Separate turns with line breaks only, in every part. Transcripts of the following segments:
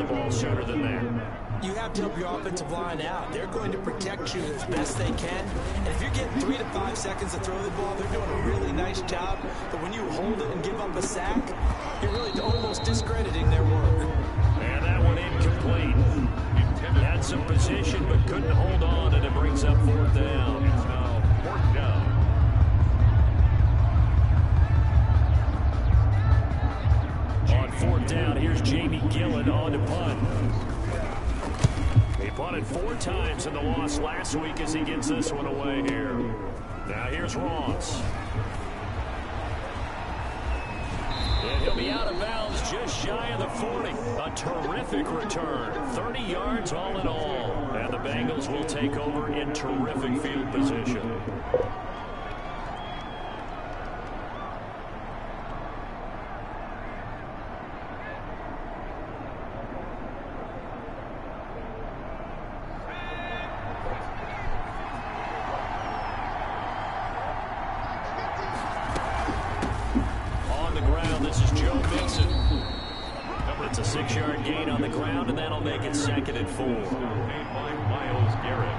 the ball sooner than that.
You have to help your offensive line out. They're going to protect you as best they can. And if you're getting 3 to 5 seconds to throw the ball, they're doing a really nice job. But when you hold it and give up a sack, you're really almost discrediting their work.
And that one incomplete. Had some position but couldn't hold on, and it brings up 4th down. It's now 4th down. On 4th down, here's Jamie Gillen on to punt. He punted 4 times in the loss last week as he gets this one away here. Now here's Ross. And he'll be out of bounds just shy of the 40. A terrific return. 30 yards all in all. And the Bengals will take over in terrific field position. It's a 6-yard gain on the ground, and that'll make it 2nd and 4.
Made by Myles Garrett.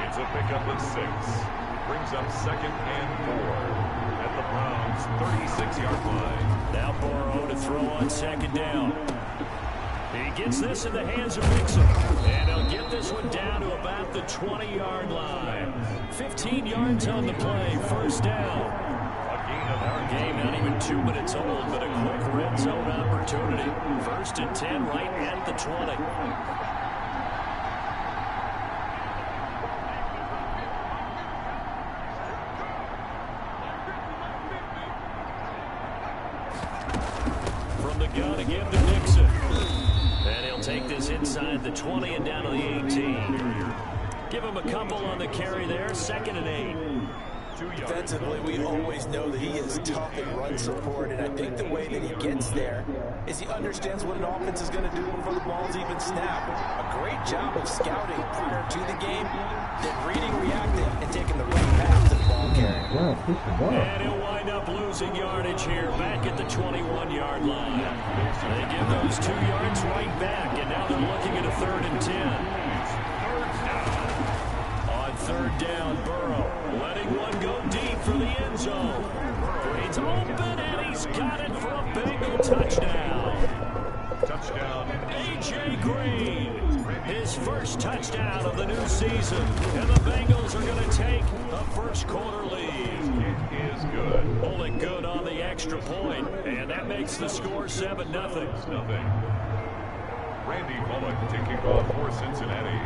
It's a pickup of 6. Brings up 2nd and 4 at the Browns' 36-yard line.
Now Burrow to throw on 2nd down. He gets this in the hands of Mixon. And he'll get this one down to about the 20-yard line. 15 yards on the play, 1st down. Our game not even 2 minutes old, but a quick red zone opportunity. 1st and 10 right at the 20. From the gun again to Nixon. And he'll take this inside the 20 and down to the 18. Give him a couple on the carry there, 2nd and 8.
Defensively, we always know that he is tough in run support, and I think the way that he gets there is he understands what an offense is going to do before the ball's even snapped. A great job of scouting prior to the game, then reading, reacting, and taking the right path to the ball carrier.
And he'll wind up losing yardage here, back at the 21-yard line. They give those 2 yards right back, and now they're looking at a 3rd and 10. 3rd down, Burrow letting one go deep for the end zone. Green's open, and he's got it for a Bengal touchdown.
Touchdown.
A.J. Green, his first touchdown of the new season. And the Bengals are going to take a 1st quarter lead.
It is good.
Only good on the extra point, and that makes the score 7-0.
Randy Bullock taking off for Cincinnati.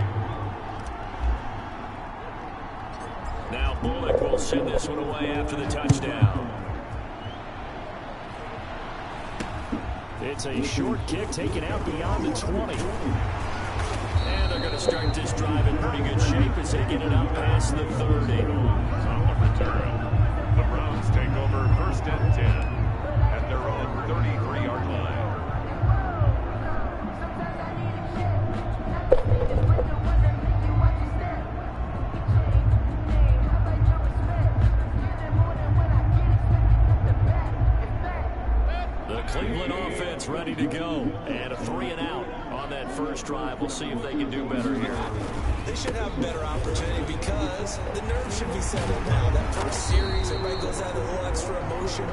Now Bullock will send this one away after the touchdown. It's a short kick taken out beyond the 20. And they're going to start this drive in pretty good shape as they get it up past the 30.
On the return, the Browns take over 1st and 10 at their own 33-yard line.
Cleveland offense ready to go. And a 3 and out on that 1st drive. We'll see if they can do better here.
They should have a better opportunity because the nerves should be settled now. That 1st series, everybody goes out with a little extra emotion.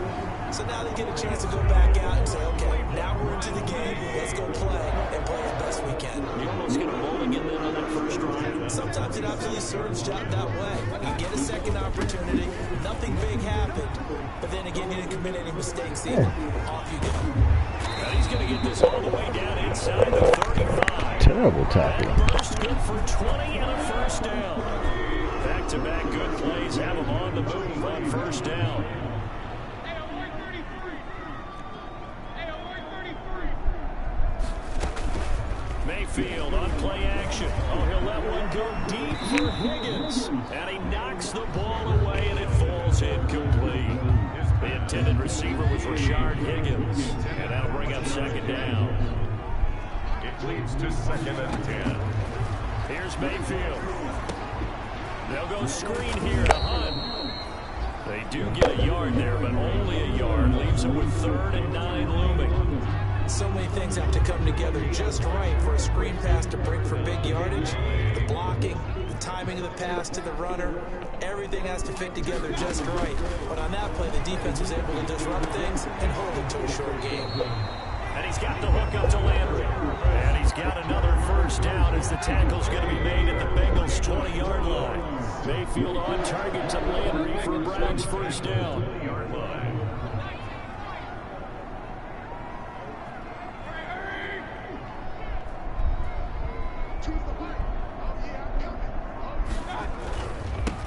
So now they get a chance to go back out and say, okay, now we're into the game. Let's go play and play as best we can.
You almost get a bowling in there on that 1st drive.
Sometimes it absolutely serves job that way. You get a 2nd opportunity. Nothing big happened. But then again, you didn't commit any mistakes either. Off you go.
And he's going to get this all the way down inside the 35.
Terrible tackle.
Burst good for 20 and a 1st down. Back-to-back good plays have him on the move on 1st down. Mayfield on play action. Oh, he'll let one go deep for Higgins. And he knocks the ball away, and it falls incomplete. The intended receiver was Rashard Higgins. And that'll bring up 2nd down.
It leads to 2nd and 10.
Here's Mayfield. They'll go screen here to Hunt. They do get a yard there, but only a yard. Leaves them with 3rd and 9 looming.
so many things have to come together just right for a screen pass to break for big yardage. The blocking, the timing of the pass to the runner, everything has to fit together just right. But on that play, the defense was able to disrupt things and hold it to a short game.
And he's got the hook up to Landry. And he's got another first down as the tackle's going to be made at the Bengals' 20-yard line. Mayfield on target to Landry for Browns' first down.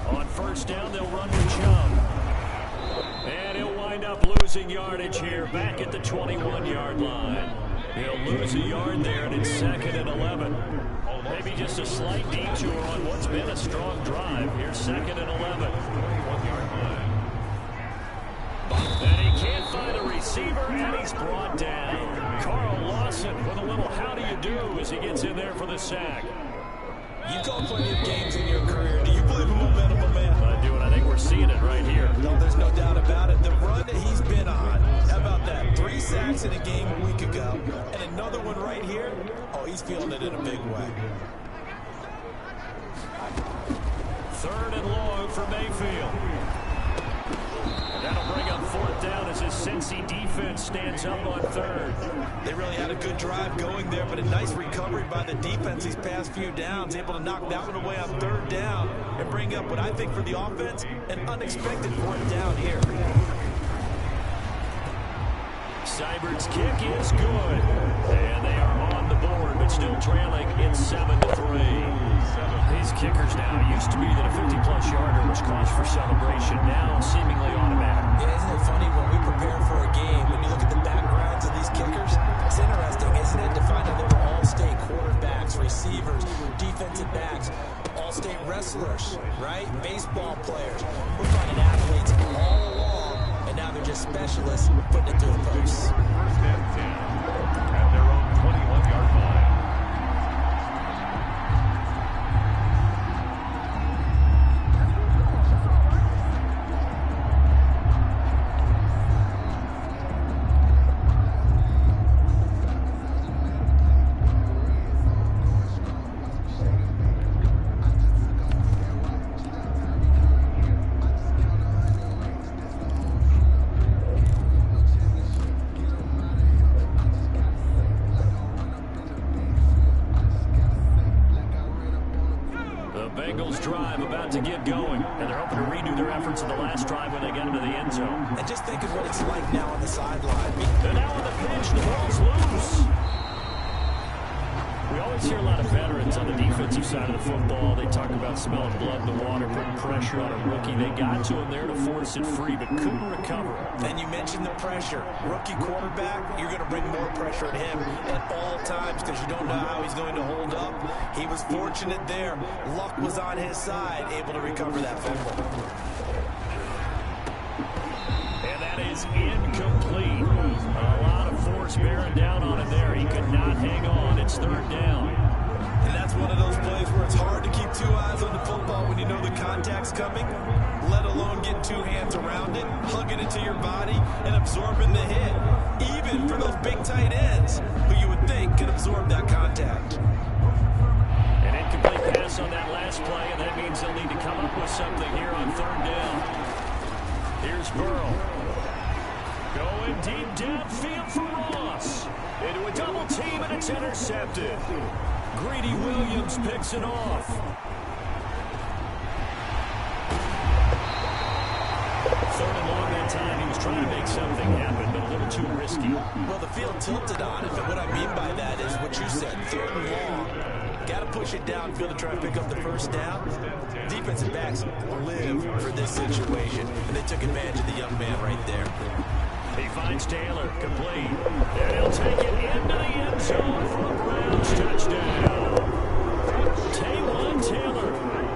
On first down, they'll run with Chubb. And he'll wind up losing yardage here back at the 21-yard line. He'll lose a yard there, and it's 2nd and 11. Maybe just a slight detour on what's been a strong drive. Here's 2nd and 11. And he can't find a receiver, and he's brought down. Carl Lawson with a little how do you do as he gets in there for the sack.
You've called plenty of games in your career. Do you believe in momentum, my man?
I do, and I think we're seeing it right here.
No, there's no doubt about it. The run that he's been on, how about that? 3 sacks in a game a week ago, and another one right here. Oh, he's feeling it in a big way.
3rd and long for Mayfield. That'll bring up 4th down as his Cincy defense stands up on 3rd.
They really had a good drive going there, but a nice recovery by the defense these past few downs, able to knock that one away on 3rd down and bring up what I think for the offense, an unexpected 4th down here.
Seibert's kick is good, and they are on the board, but still trailing. It's 7-3. These kickers now used to be that a 50-plus yarder was cause for celebration. Now seemingly automatic.
Yeah, isn't it funny when we prepare for a game, when you look at the backgrounds of these kickers, it's interesting, isn't it, to find out they were all-state quarterbacks, receivers, defensive backs, all-state wrestlers, right? Baseball players. We're finding athletes all along, and now they're just specialists putting it through the posts.
1st and 10 at their own 21-yard line.
Bengals drive about to get going, and they're hoping to redo their efforts in the last drive when they get into the end zone.
And just think of what it's like now on the sideline.
And now on the pitch, the ball's loose. We always hear a lot of veterans on the defensive side of the football. They talk about smelling blood in the water, putting pressure on a rookie. They got to him there to force it free, but couldn't recover.
And you mentioned the pressure. Rookie quarterback, you're going to bring more pressure at him at all times because you don't know how he's going to hold up. He was fortunate there. Luck was on his side, able to recover that fumble.
And that is incomplete. A lot of force bearing down on him there. He could not hang on. It's 3rd down.
And that's one of those plays where it's hard to keep 2 eyes on the football when you know the contact's coming, let alone get 2 hands around it, hugging it to your body, and absorbing the hit. Even for those big tight ends, who you would think could absorb that contact.
An incomplete pass on that last play, and that means they'll need to come up with something here on 3rd down. Here's Burrow. Going deep downfield for Ross. Into a double team, and it's intercepted. Greedy Williams picks it off. 3rd and long that time. He was trying to make something happen, but a little too risky.
Well, the field tilted on him, and what I mean by that is what you said, 3rd and long. Got to push it downfield to try and pick up the first down. Defensive backs live for this situation, and they took advantage of the young man right there.
He finds Taylor, complete. And he'll take it into the end zone for a Browns touchdown. Taywan Taylor,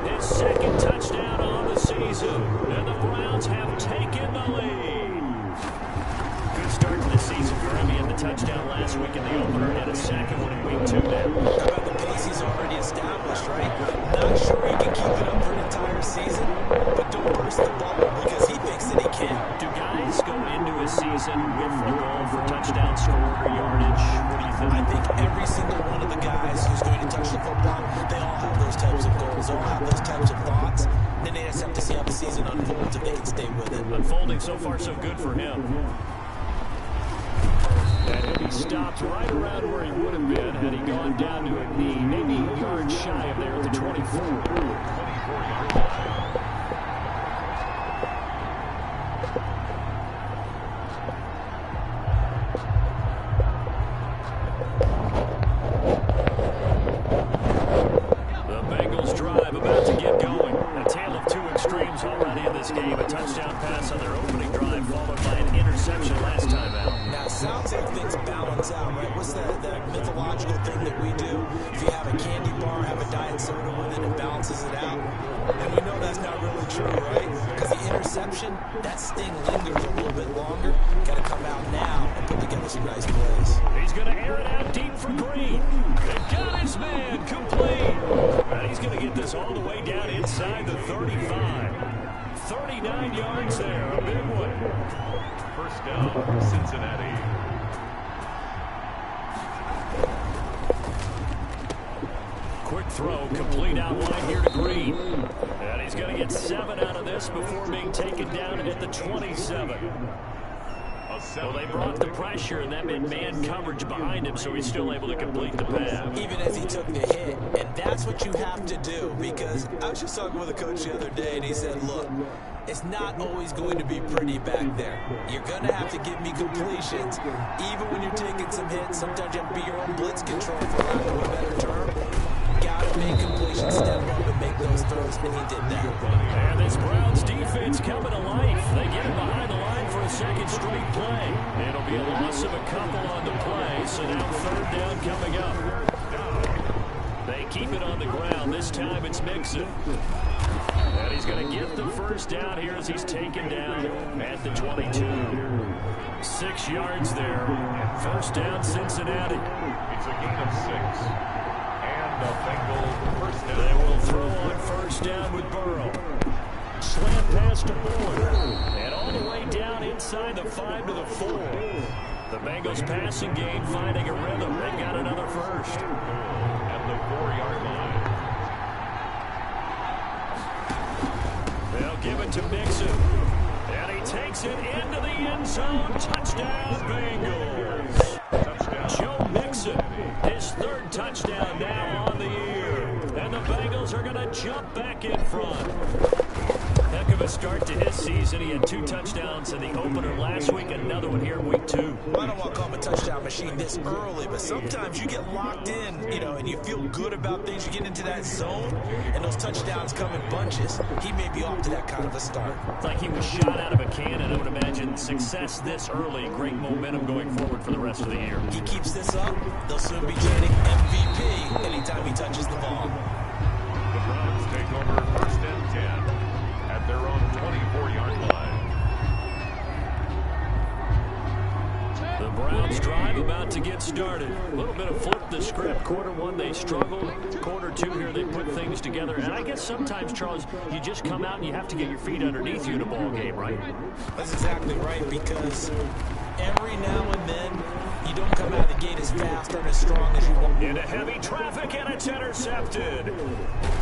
his 2nd touchdown on the season. And the Browns have taken the lead. Good start to the season for him. He had the touchdown last week in the opener, and a 2nd one in week 2 now.
How about the pace he's already established, right? Not sure he can keep it up for an entire season, but don't burst the bubble because he thinks that he can.
Do guys go into a season with the goal for touchdown score or yardage?
of the guys who's going to touch the football, they all have those types of goals. They all have those types of thoughts. Then they just have to see how the season unfolds if they can stay with it.
Unfolding so far so good for him. And he stopped right around where he would have been had he gone down to a knee, maybe a yard shy of there at the 24.
24-yard line.
Game, a touchdown pass on their opening drive, followed by an interception last time out.
Now, it sounds like things balance out, right? What's that mythological thing that we do? If you have a candy bar, have a diet soda with it, it balances it out. And we know that's not really true, right? Because the interception, that sting lingers a little bit longer. Got to come out now and put together some nice plays.
He's going to air it out deep for Green. They got his man complete. And he's going to get this all the way down inside the 35. 39 yards there, a big one.
First down, Cincinnati.
Quick throw, complete out wide here to Green. And he's going to get 7 out of this before being taken down at the 27. Well, they brought the pressure, and that meant man coverage behind him, so he's still able to complete the pass.
Even as he took the hit, and that's what you have to do, because I was just talking with a coach the other day, and he said, look, it's not always going to be pretty back there. You're going to have to give me completions. Even when you're taking some hits, sometimes you have to be your own blitz control, for lack of a better term. Got to make completions, step up and make those throws, and he did that.
And this Browns defense coming to life. They get it behind the line for a second straight play. It'll be a loss of a couple on the play, so now third down coming up. They keep it on the ground. This time it's Mixon. And he's going to get the first down here as he's taken down at the 22. 6 yards there. First down, Cincinnati.
It's a gain of 6. And a Bengal first down.
They will throw on first down with Burrow. Slant pass to Boyd. And all the way down inside the 5 to the 4. The Bengals passing game finding a rhythm. They got another first.
At the 4-yard line.
They'll give it to Mixon. And he takes it into the end zone. Touchdown, Bengals.
Touchdown.
Joe Mixon, his third touchdown now on the year. And the Bengals are going to jump back in front. Heck of a start to his season. He had 2 touchdowns in the opener last week, another one here in week 2.
I don't want to call him a touchdown machine this early, but sometimes you get locked in, and you feel good about things. You get into that zone, and those touchdowns come in bunches. He may be off to that kind of a start.
It's like he was shot out of a cannon. I would imagine success this early, great momentum going forward for the rest of the year.
He keeps this up, they'll soon be chanting MVP anytime he touches the ball.
The Browns take over first and 10. At their own 24-yard line.
The Browns drive about to get started. A little bit of flip the script. Quarter 1, they struggled. Quarter 2 here, they put things together. And I guess sometimes, Charles, you just come out and you have to get your feet underneath you in a ball game, right?
That's exactly right, because every now and then, you don't come out of the gate as fast or as strong as you want.
Into heavy traffic, and it's intercepted.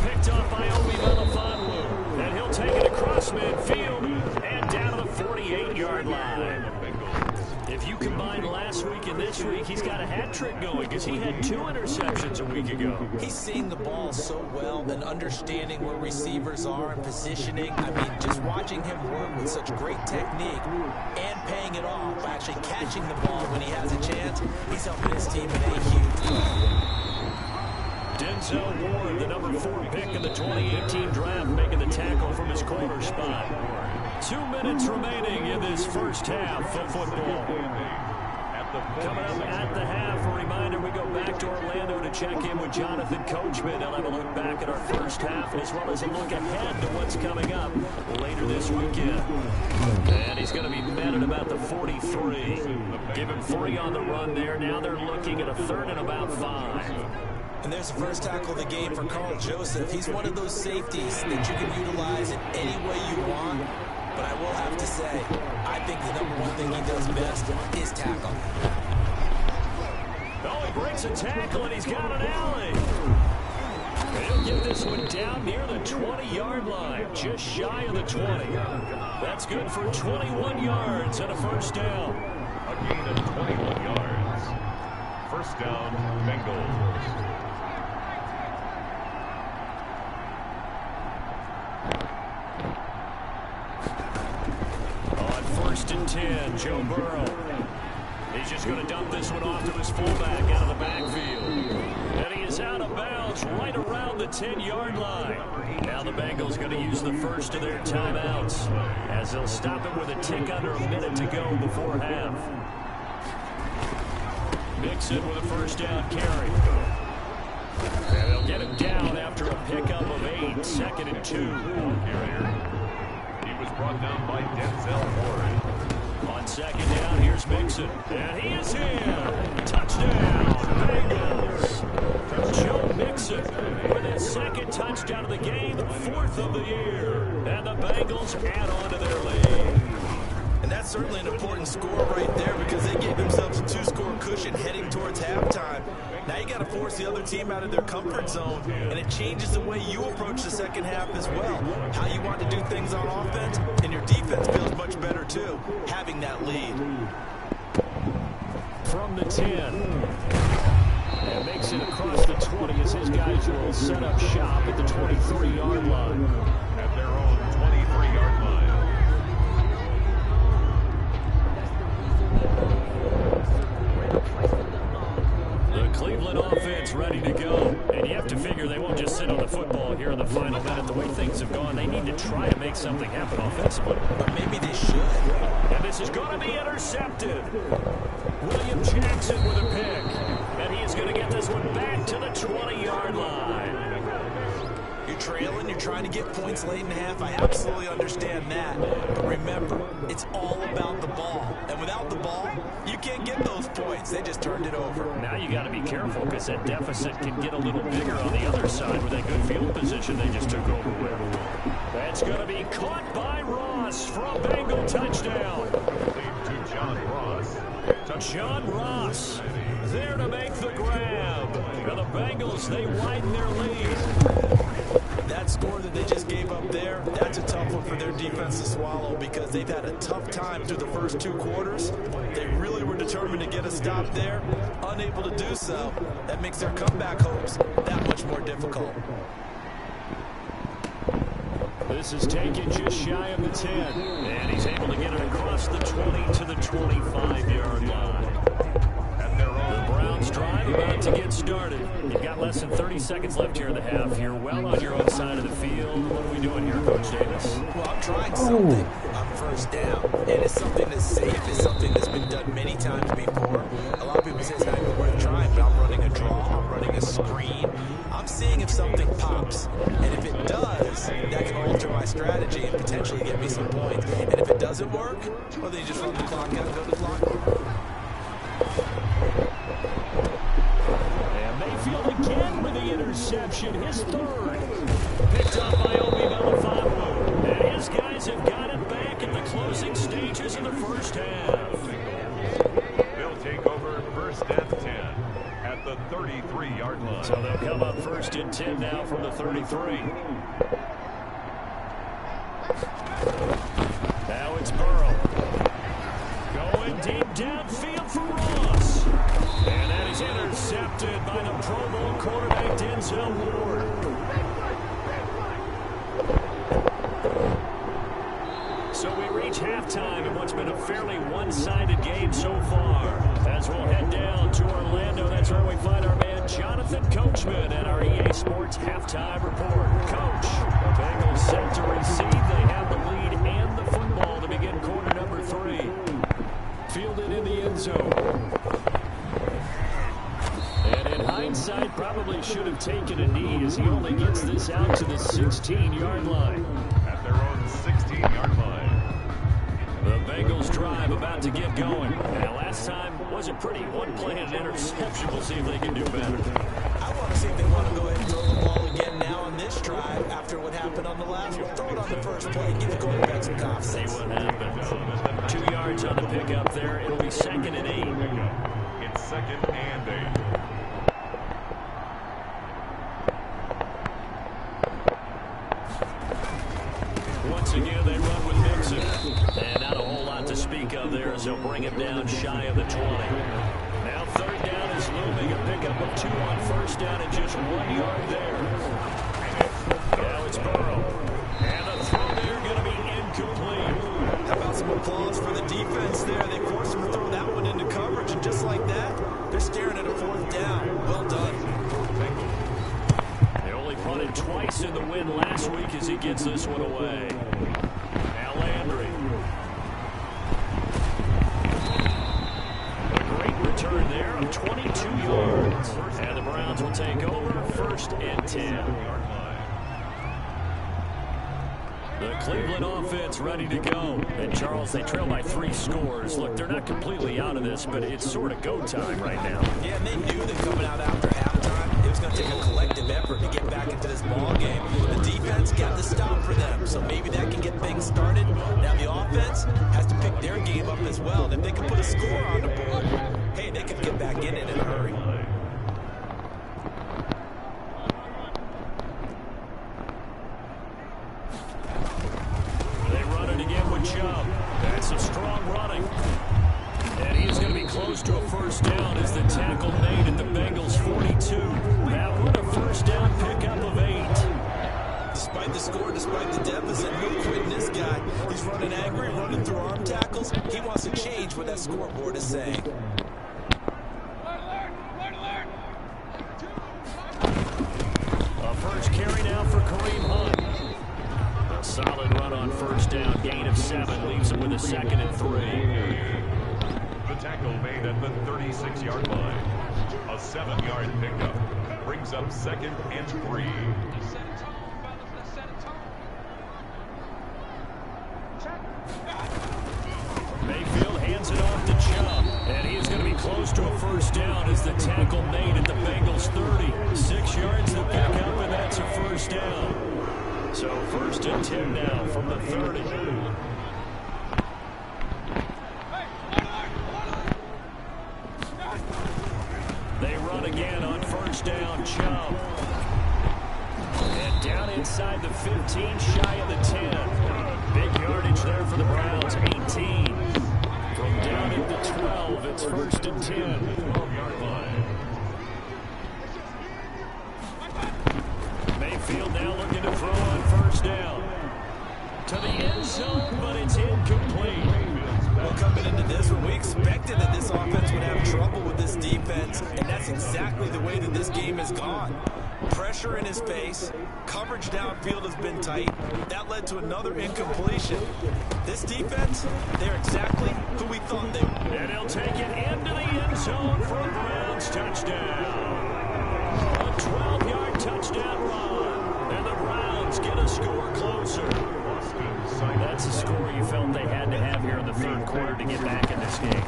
Picked up by Obi Melifonwu. And he'll take it across midfield and down to the 48-yard line. If you combine last week and this week, he's got a hat trick going because he had 2 interceptions a week ago.
He's seeing the ball so well and understanding where receivers are and positioning. I mean, just watching him work with such great technique and paying it off by actually catching the ball when he has a chance, he's helping his team in a huge way.
Denzel Ward, the number 4 pick in the 2018 draft, making the tackle from his corner spot. 2 minutes remaining in this first half of football. Coming up at the half, a reminder, we go back to Orlando to check in with Jonathan Coachman. He'll have a look back at our first half as well as a look ahead to what's coming up later this weekend. And he's going to be met at about the 43. Give him 3 on the run there. Now they're looking at a 3rd and about 5.
And there's the first tackle of the game for Carl Joseph. He's one of those safeties that you can utilize in any way you want. But I will have to say, I think the number 1 thing he does best is tackle.
Oh, he breaks a tackle, and he's got an alley. He'll get this one down near the 20-yard line, just shy of the 20. That's good for 21 yards and a first down.
A gain of 21 yards. First down, Bengals.
On 1st and 10, Joe Burrow. He's just going to dump this one off to his fullback out of the backfield. And he is out of bounds right around the 10-yard line. Now the Bengals going to use the first of their timeouts as they'll stop it with a tick under a minute to go before half. Mixon with a first down carry. And they'll get him down after a pickup of 8, 2nd and 2.
He was brought down by Denzel Ward.
On 2nd down, here's Mixon. And he is here. Touchdown, Bengals. Joe Mixon with his 2nd touchdown of the game, 4th of the year. And the Bengals add on to their lead.
And that's certainly an important score right there because they gave themselves a 2-score cushion heading towards halftime. Now you got to force the other team out of their comfort zone, and it changes the way you approach the second half as well. How you want to do things on offense, and your defense feels much better too, having that lead.
From the 10. And makes it across the 20 as his guys will set up shop at the 23-yard line.
At their own 23-yard line.
The Cleveland offense ready to go. And you have to figure they won't just sit on the football here in the final minute. The way things have gone, they need to try to make something happen offensively.
But maybe they should.
And this is going to be intercepted. William Jackson with a pick. And he is going to get this one back to the 20-yard line.
You're trailing, you're trying to get points late in the half. I absolutely understand that. But remember, it's all about the ball. And without the ball, you can't get those points. They just turned it over.
Now you got to be careful because that deficit can get a little bigger on the other side with that good field position they just took over with. That's going to be caught by Ross for a Bengal touchdown.
Lead to John Ross.
John Ross there to make the grab. And the Bengals, they widen their lead.
That score that they just gave up there, that's a tough one for their defense to swallow because they've had a tough time through the first 2 quarters. They really were determined to get a stop there, unable to do so. That makes their comeback hopes that much more difficult.
This is taken just shy of the 10, and he's able to get it across the 20 to the 25-yard line. The Browns drive about to get started. You've got less than 30 seconds left here in the half. You're well on your own side of the field. What are we doing here, Coach Davis?
Well, I'm trying something on 1st down, and it's something that's safe. It's something that's been done many times before. A lot of people say it's not even worth trying, but I'm running a draw. I'm running a screen. I'm seeing if something pops, and if it does, that can alter my strategy and potentially get me some points. And if it doesn't work, well, then you just run the clock out and go to the clock.
And Mayfield again with the interception, his 3rd. Picked up by Obi Melifonwu. And his guys have got it back in the closing stages of the first half.
They'll take over 1st and 10 at the 33-yard line.
So they'll come up 1st and 10 now from the 33. Now it's Burrow. Going deep downfield for Ross. And that is intercepted by the Pro Bowl quarterback Denzel Ward. So we reach halftime in what's been a fairly one-sided game so far. As we'll head down to Orlando, that's where we find our man Jonathan Coachman at our EA Sports Halftime Report. Coach, the Bengals set to receive. They have the lead and the football to begin quarter number 3. Fielded in the end zone. And in hindsight, probably should have taken a knee as he only gets this out to the 16-yard line.
At their own 16-yard line.
The Bengals drive about to get going. Now, last time was a pretty one-play and interception. We'll see if they can do better.
I want to see if they want to go ahead and throw the ball again now on this drive after what happened on the last one. Throw it on the first play. Give the quarterback some confidence.
See what happens. 2 yards on the pickup there. It'll be 2nd and 8.
It's second and 8.
Once again, they run with Mixon. And not a whole lot to speak of there as they'll bring him down shy of the 20. Now third down is looming. A pickup of 2 on first down and just 1 yard there. Now it's Burrow. And the throw there going to be incomplete.
How about some applause for the defense there? They forced him to throw that one into coverage, and just like that, they're staring at a fourth down. Well done.
They only punted twice in the win last week as he gets this one away. Now Landry. A great return there of 22 yards. And the Browns will take over first and 10. The Cleveland offense ready to go. And, Charles, they trail by 3 scores. Look, they're not completely out of this, but it's sort of go time right now.
Yeah, and they knew that coming out after halftime, it was going to take a collective effort to get back into this ball game. The defense got the stop for them, so maybe that can get things started. Now the offense has to pick their game up as well. And if they can put a score on the board, hey, they can get back in it in a hurry.
That's some strong running. And he's going to be close to a first down as the tackle made at the Bengals 42. That one a first down pickup of 8.
Despite the score, despite the deficit, no quitting this guy. He's running angry, running through arm tackles. He wants to change what that scoreboard is saying.
A first carry now for Kareem Hunt. A solid run on first down, gain of 7, leaves him with a second and 3.
The tackle made at the 36-yard line. A 7-yard pickup brings up second and 3.
Mayfield hands it off to Chubb, and he's going to be close to a first down as the tackle made at the Bengals 30. 6 yards to pick up, and that's a first down. So first and 10 now from the 30. They run again on first down, Chubb. And down inside the 15, shy of the 10. Big yardage there for the Browns, 18. From down at the 12, it's first and 10. 12-yard line. Mayfield now looking to throw on first down. To the end zone, but it's incomplete.
Well, coming into this one, we expected that this offense would have trouble with this defense, and that's exactly the way that this game has gone. Pressure in his face, coverage downfield has been tight. That led to another incompletion. This defense, they're exactly who we thought they were.
And he'll take it into the end zone for a Browns touchdown. A 12-yard touchdown run, and the Browns get a score closer. That's a score you felt they had to have here in the third quarter to get back in this game.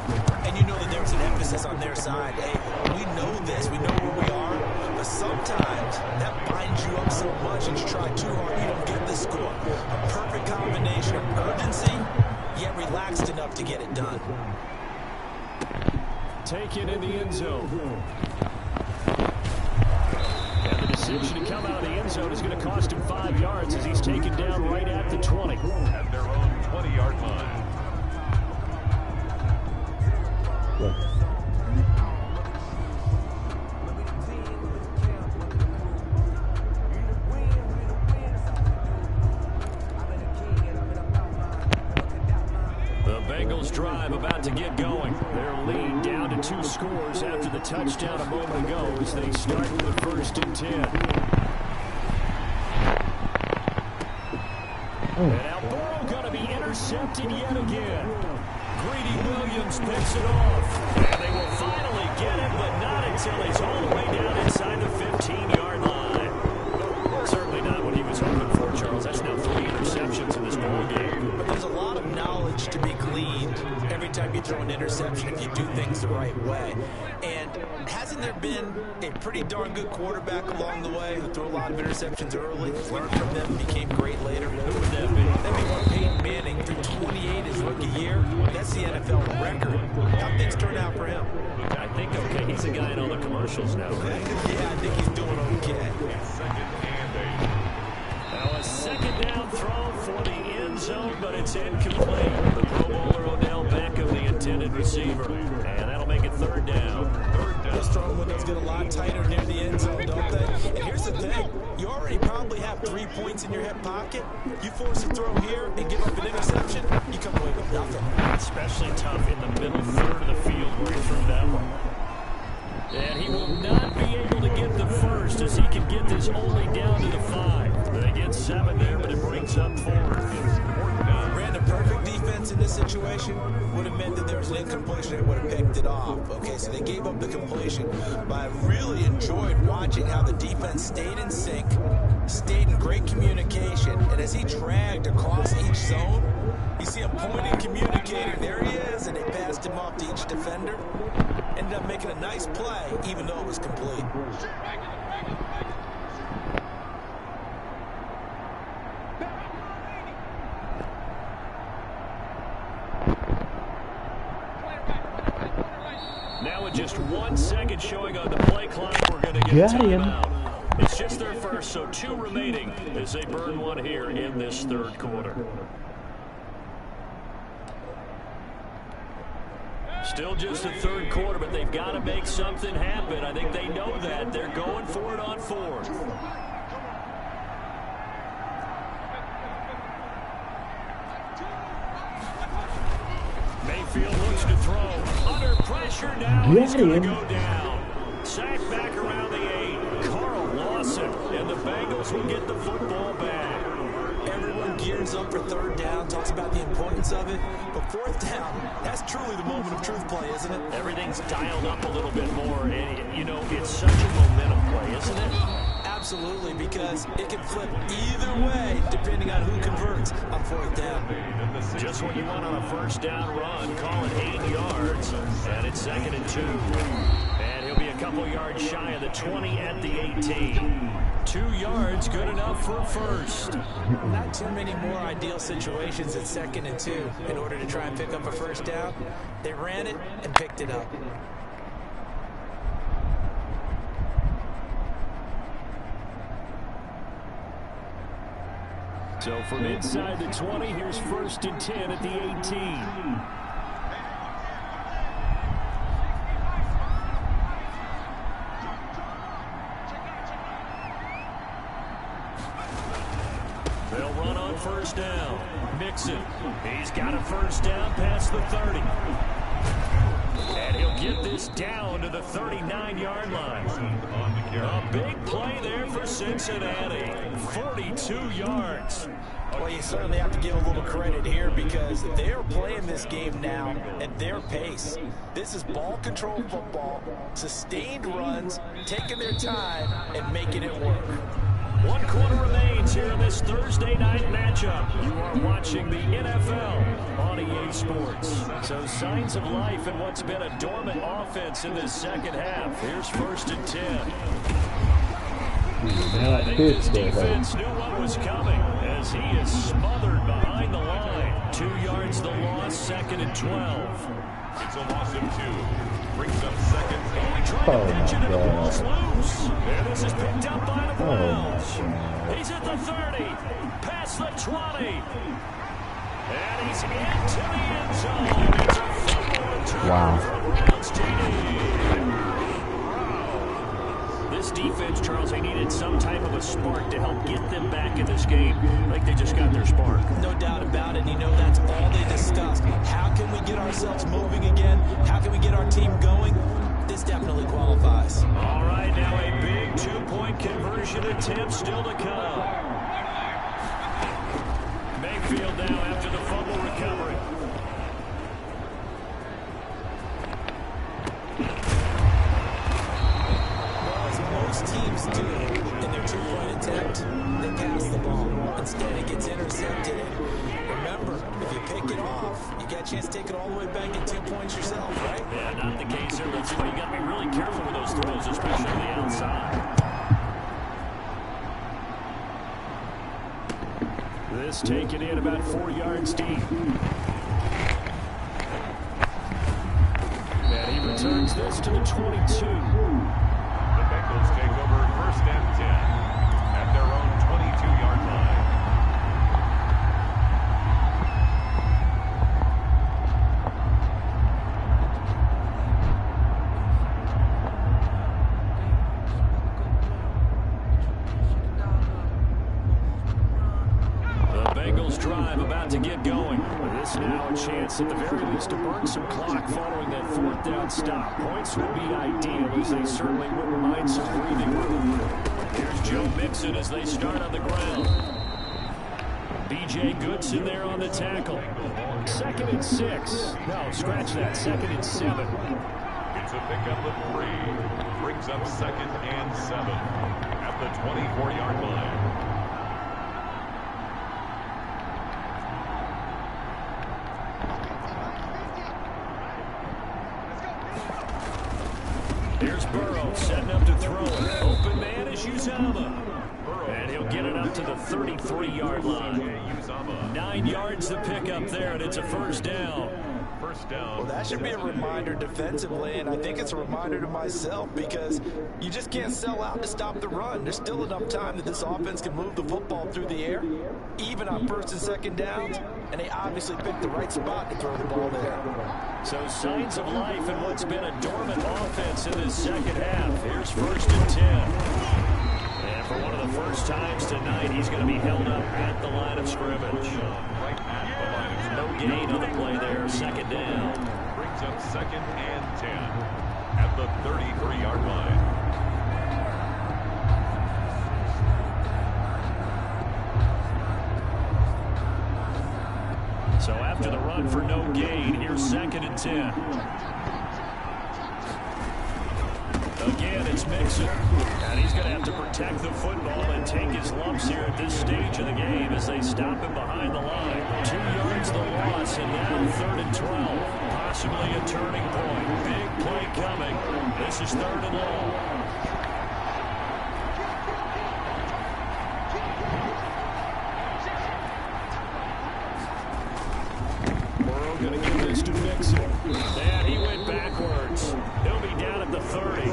And you know that there was an emphasis on their side. Hey, we know this. We know where we are. But sometimes that binds you up so much and you try too hard, you don't get the score. A perfect combination of urgency, yet relaxed enough to get it done.
Taken in the end zone. And the decision to come out of the end zone is going to cost him 5 yards as he's taken down right at the 20.
At their own 20-yard line.
The Bengals drive about to get going. Their lead down to 2 scores after the touchdown a moment ago as they start with the first and 10. And now Burrow going to be intercepted yet again. Greedy Williams picks it off. And they will finally get it, but not until he's all the way down inside the 15-yard line. Certainly not what he was hoping for, Charles. That's now 3 interceptions in this ball game.
But there's a lot of knowledge to be gleaned every time you throw an interception if you do things the right way. And hasn't there been A pretty darn good quarterback along the way who threw a lot of interceptions early, learned from them, became great later. Who would that be? That'd be one Peyton Manning, threw 28 his rookie year. That's the NFL record. How things turn out for him?
I think okay. He's a guy in all the commercials now, right?
Yeah, I think he's doing okay.
Second and 8.
Now a second down throw for the end zone, but it's incomplete. The Pro Bowler Odell Beckham, the intended receiver. And that'll make it third down.
Those throwing windows get a lot tighter near the end zone, don't they? And here's the thing. You already probably have 3 points in your hip pocket. You force a throw here and give up an interception, you come away with nothing.
Especially tough in the middle third of the field where he threw that one. And he will not be able to get the first as he can get this only down to the 5. They get 7 there, but it brings up 4.
Ran a perfect defense in this situation. Would have meant that there was an incompletion and would have picked it off. Okay, so they gave up the completion. But I really enjoyed watching how the defense stayed in sync, stayed in great communication, and as he dragged across each zone, you see him pointing, communicating. There he is, and they passed him off to each defender. Ended up making a nice play, even though it was complete.
Now with just 1 second showing on the play clock, we're going to get a timeout. It's just their first, so 2 remaining as they burn 1 here in this third quarter. Still just the third quarter, but they've got to make something happen. I think they know that. They're going for it on 4th. Mayfield looks to throw. Under pressure now. He's going to go down. Sacked back around the 8. Carl Lawson. And the Bengals will get the football back.
Everyone gears up for third down, talks about the importance of it. But fourth down, that's truly the moment of truth play, isn't it?
Everything's dialed up a little bit more. And, you know, it's such a momentum play, isn't it?
Absolutely, because it can flip either way depending on who converts on fourth down.
Just what you want on a first down run. Call it 8 yards. And it's 2nd and 2. And he'll be a couple yards shy of the 20 at the 18. 2 yards, good enough for a first.
Not too many more ideal situations at 2nd and 2 in order to try and pick up a first down. They ran it and picked it up.
So from inside the 20, here's 1st and 10 at the 18. They'll run on first down. Mixon. He's got a first down past the 30. And he'll get this down to the 39-yard line. A big play there for Cincinnati. 42 yards.
Well, you certainly have to give a little credit here because they're playing this game now at their pace. This is ball control football, sustained runs, taking their time, and making it work.
1 quarter remains here in this Thursday night matchup. You are watching the NFL on EA Sports. So signs of life in what's been a dormant offense in this second half. Here's 1st and 10. And I think this defense knew what was coming as he is smothered behind the line. 2 yards the loss, 2nd and 12.
It's a loss of 2. Brings up 2nd.
Oh, he tried to pitch it and the ball's loose. And this is picked up by the Browns. He's at the 30, past the 20. And he's into the end zone. It's a fumble return from Browns TD. This defense, Charles, they needed some type of a spark to help get them back in this game. Like they just got their spark.
No doubt about it. You know, that's all they discussed. How can we get ourselves moving again? How can we get our team going? This definitely qualifies.
All right, now a big 2-point conversion attempt still to come. Mayfield now after the fumble recovery.
Teams do in their 2-point attempt, they pass the ball. Instead, it gets intercepted. Remember, if you pick it off, you got a chance to take it all the way back and 2 points yourself, right?
Yeah, not the case here. That's why you got to be really careful with those throws, especially on the outside. This taken in about 4 yards deep. And he returns this to the 22.
The Bengals take over 1st and 10 at their own 22-yard line.
Drive about to get going. This now a chance at the very least to burn some clock following that 4th down stop. Points would be ideal as they certainly wouldn't mind some breathing room. Here's Joe Mixon as they start on the ground. B.J. Goodson there on the tackle. 2nd and 6. No, scratch that. 2nd and 7.
It's a pickup of 3. Brings up 2nd and 7 at the 24-yard line.
Here's Burrow setting up to throw it. Open man is Uzama. And he'll get it up to the 33-yard line. 9 yards to pick up there, and it's a 1st down.
Well, that should be a reminder defensively, and I think it's a reminder to myself because you just can't sell out to stop the run. There's still enough time that this offense can move the football through the air, even on 1st and 2nd downs, and they obviously picked the right spot to throw the ball there.
So signs of life in what's been a dormant offense in this 2nd half. Here's 1st and 10. And for one of the first times tonight, he's going to be held up at the line of scrimmage. No gain on the play there. 2nd down.
Brings up 2nd and 10 at the 33-yard line.
So after the run for no gain, here's 2nd and 10. Again, it's Mixon. And he's going to have to protect the football and take his lumps here at this stage of the game as they stop him behind the line. 2 yards the loss, and now 3rd and 12. Possibly a turning point. Big play coming. This is 3rd and long. Going to give this to Mixon. And he went backwards. He'll be down at the 30.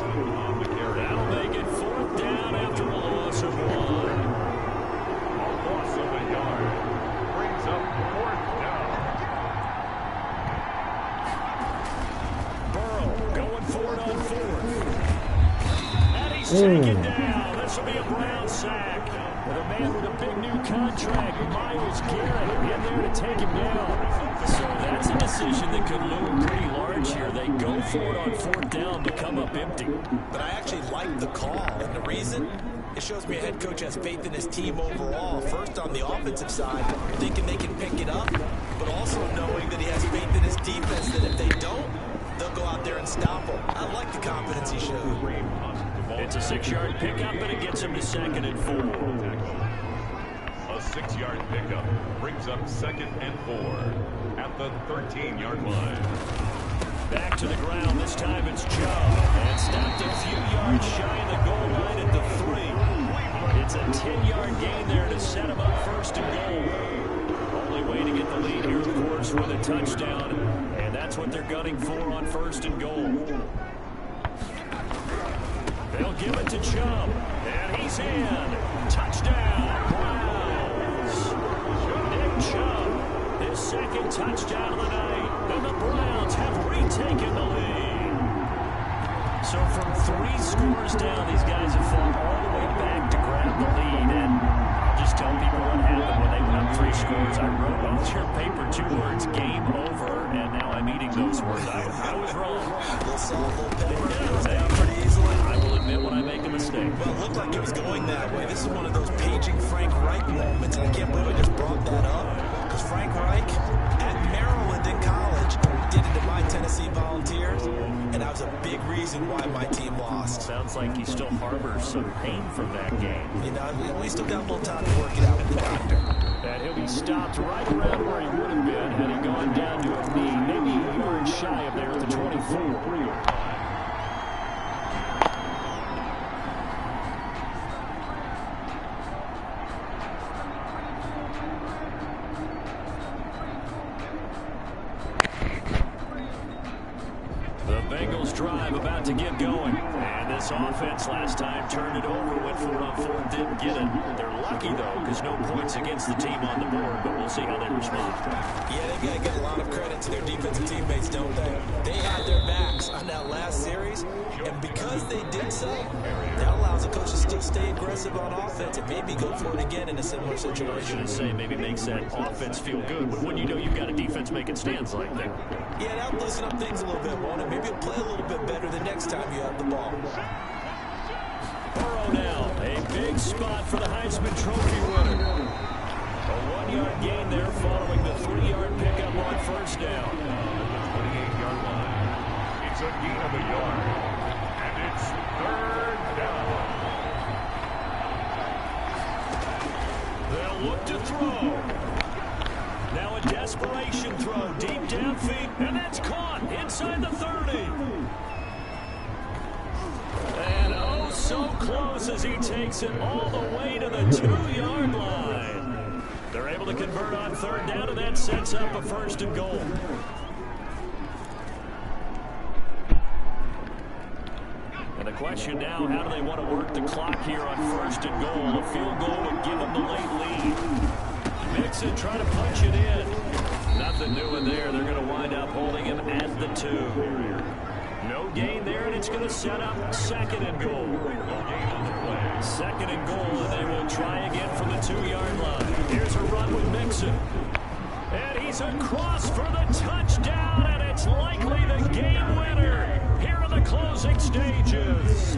That'll make it 4th down after a loss of 1.
A loss of a yard. Brings up 4th down.
Burrow going forward on 4th. And he's taken down. This will be a Brown sack. With a man with a big new contract, Myles Garrett, in there to take him down. So that's a decision that could loom pretty large here. They go for it on 4th down to come up empty.
But I actually like the call, and the reason? It shows me a head coach has faith in his team overall. First on the offensive side, thinking they can pick it up, but also knowing that he has faith in his defense that if they don't, they'll go out there and stop him. I like the confidence he showed.
It's a 6-yard pickup, and it gets him to 2nd and 4.
A 6-yard pickup brings up 2nd and 4 at the 13-yard line.
Back to the ground. This time it's Chubb. And stopped a few yards shy of the goal line at the 3. It's a 10-yard gain there to set him up 1st and goal. Only way to get the lead here, of course, with a touchdown. And that's what they're gunning for on 1st and goal. They'll give it to Chubb. And he's in. Touchdown, Browns. Nick Chubb, his 2nd touchdown of the night. And the Browns have retaken the lead. So from 3 scores down, these guys have fought all the way back to grab the lead. And I'll just tell people what happened when they went up 3 scores. I wrote on your paper 2 words, game over, and now I'm eating those words. I was wrong.
Little salt, little pepper, it goes down pretty easily.
I will admit when I make a mistake.
Well, it looked like it was going that way. This is one of those paging Frank Reich moments, and I can't believe I just brought that up. Because Frank Reich, at Maryland in college, did it to my Tennessee Volunteers, and that was a big reason why my team lost.
Sounds like he still harbors some pain from that game.
You know, we still got a little time to work it out with the doctor.
And he'll be stopped right around where he would have been had he gone down to a knee, maybe a yard shy of there at the 24. Drive about to get going, and this offense last time turned it over, went for it on fourth, didn't get it. They're lucky though, because no points against the team on the board, but we'll see how they respond.
Yeah, they gotta give a lot of credit to their defensive teammates, don't they? They had their backs on that last series, and because they did so, that allows the coach to still stay aggressive on offense and maybe go for it again in a similar situation.
I was going to say, maybe makes that offense feel good, but when you know you've got a defense making stands like that.
Yeah, that'll loosen up things a little bit, won't it? Maybe you'll play a little bit better the next time you have the ball.
Burrow now, a big spot for the Heisman Trophy winner. A 1-yard gain there following the 3-yard pickup on first down.
At the 28-yard line. It's a gain of a yard, and it's third down.
They'll look to throw. Now a desperation throw deep downfield, and that's caught inside the 30. And oh, so close as he takes it all the way to the 2-yard line. They're able to convert on third down, and that sets up a 1st and goal. And the question now, how do they want to work the clock here on 1st and goal? A field goal would give them the late lead. Mixon trying to punch it in. Nothing doing there. They're going to wind up holding him at the 2. No gain there, and it's going to set up 2nd and goal. Second and goal, and they will try again from the 2-yard line. Here's a run with Mixon. And he's across for the touchdown, and it's likely the game winner here in the closing stages.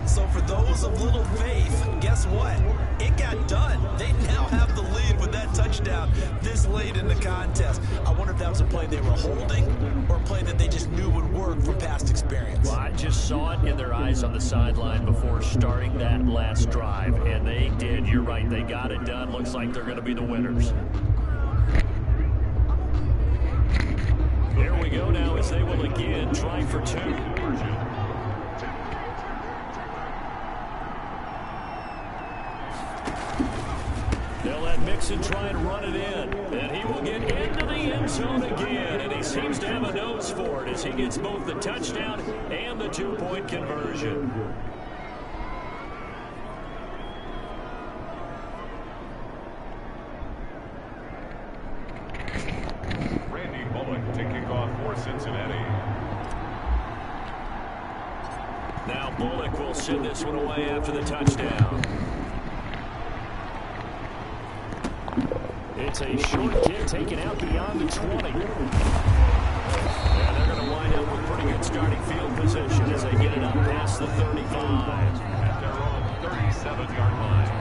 So for those of little faith, guess what? It got done. They now have the lead with that touchdown this late in the contest. I wonder if that was a play they were holding or a play that they just knew would work from past experience.
Well, I just saw it in their eyes on the sideline before starting that last drive, and they did. You're right. They got it done. Looks like they're going to be the winners. Here we go now as they will again try for 2. They'll let Mixon try and run it in, and he will get into the end zone again, and he seems to have a nose for it as he gets both the touchdown and the 2-point conversion.
Randy Bullock to kick off for Cincinnati.
Now Bullock will send this one away after the touchdown. It's a short kick taken out beyond the 20. And they're going to wind up with pretty good starting field position as they get it up past the 35.
At their own 37-yard line.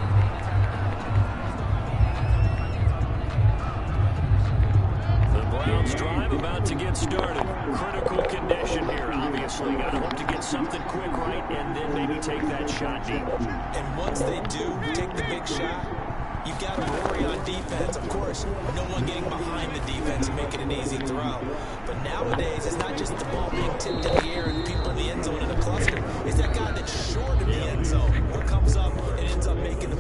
The Browns drive about to get started. Critical condition here, obviously. Got to hope to get something quick right and then maybe take that shot deep.
And once they do take the big shot, you've got to worry on defense. Of course, no one getting behind the defense and making an easy throw. But nowadays, it's not just the ball being tipped in the air and people in the end zone in a cluster. It's that guy that's short in the end zone who comes up and ends up making the